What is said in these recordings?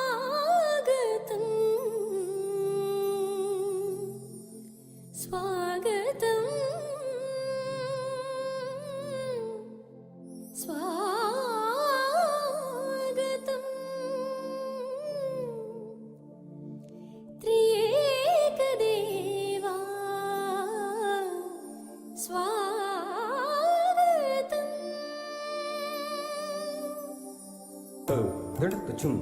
స్వాగతం స్వాగతం స్వాగతం త్రియేక దేవా స్వాగతం దండత్తుచుం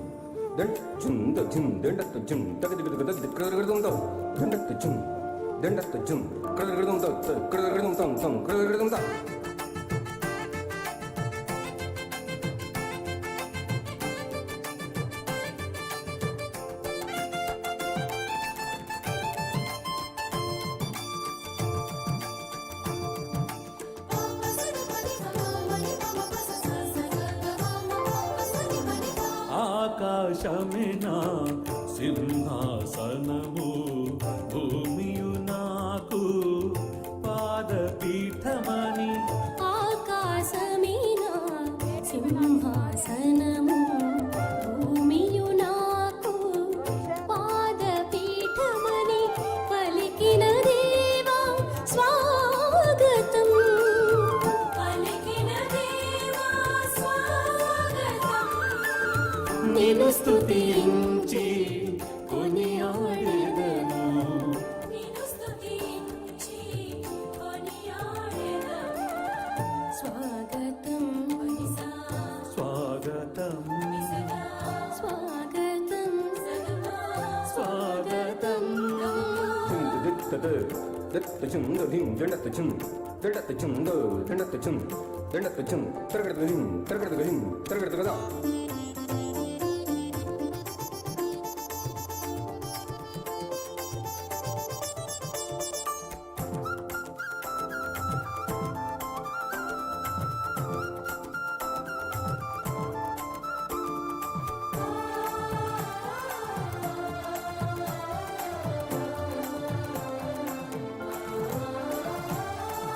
దండత్తుచుం దచుం దండత్తుచుం తగదిగదిగదిగ కరగరగదం దండత్తుచుం దండత్తుచుం కరగరగదం కరగరగదం తం తం కరగరగదం తం ఆకాశమినా సింహాసనము భూమియు నాకు పాదపీఠమని ఆకాశమీనా సింహాసనము భూమియు నాకు పాదపీఠమని పలికిన దేవా స్వాగతం పలికిన దేవా స్వాగతం నిన్ను స్తుతించి కొనియాడెదను నిన్ను స్తుతించి కొనియాడెదను స్వాగతం స్వాగతం స్వాగతం స్వాగతం దత్తచుం దధిం దండత్తుచుం దండత్తుచుం దండత్తుచుం దండత్తుచుం కరగరగదం కరగరగదం కరగరగదం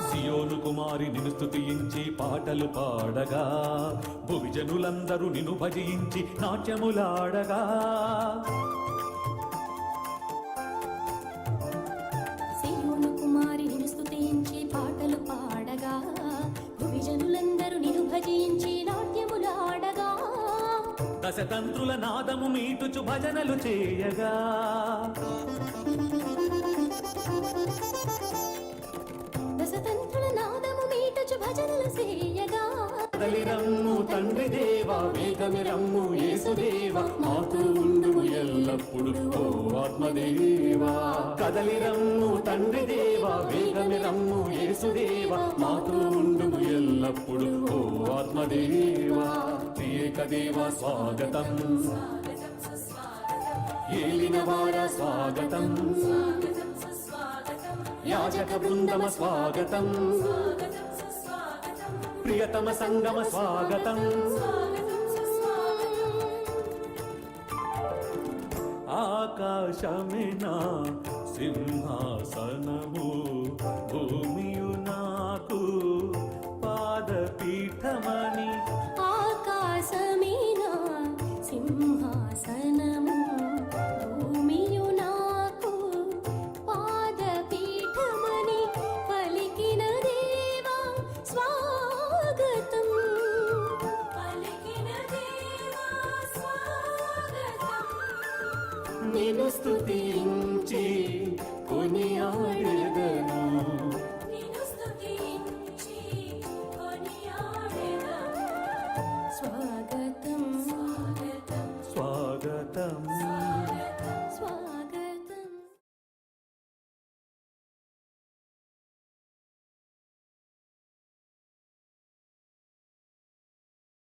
సియోను కుమారి నిన్ను స్తుతించి పాటలు పాడగా భువిజనులందరూ నిన్ను భజించి నాట్యములాడగా సియోను కుమారి నిన్ను స్తుతించి పాటలు పాడగా భువిజనులందరూ నిన్ను భజించి నాట్యములాడగా దశతంత్రుల నాదము మీటుచు భజనలు చేయగా దశతంత్రుల నాదము మీటచు భజనలు చేయగా కదలిరమ్ము తండ్రి దేవా వేగమిరమ్ము యేసుదేవా మాతో ఉండుము ఎల్లప్పుడు ఓ ఆత్మదేవా కదలిరమ్ము తండ్రి దేవా వేగమిరమ్ము యేసుదేవా మాతో ఉండుము ఎల్లప్పుడు ఓ ఆత్మదేవా త్రియేక దేవా స్వాగతం ఏలినవార స్వాగతం యాజక బృందమ స్వాగతం ప్రియతమ సంగమ స్వాగతం ఆకాశమినా సింహాసనము భూమియు నాకు పాదపీఠమని ఆకాశమీనా సింహాసనము భూమియు నాకు పాదపీఠమని పలికిన దేవా స్వాగతం పలికిన దేవా స్వాగతం నిన్ను స్తుతించి కొనియాడెదను నిన్ను స్తుతించి కొనియాడెదను స్వాగతం స్వాగతం స్వాగతం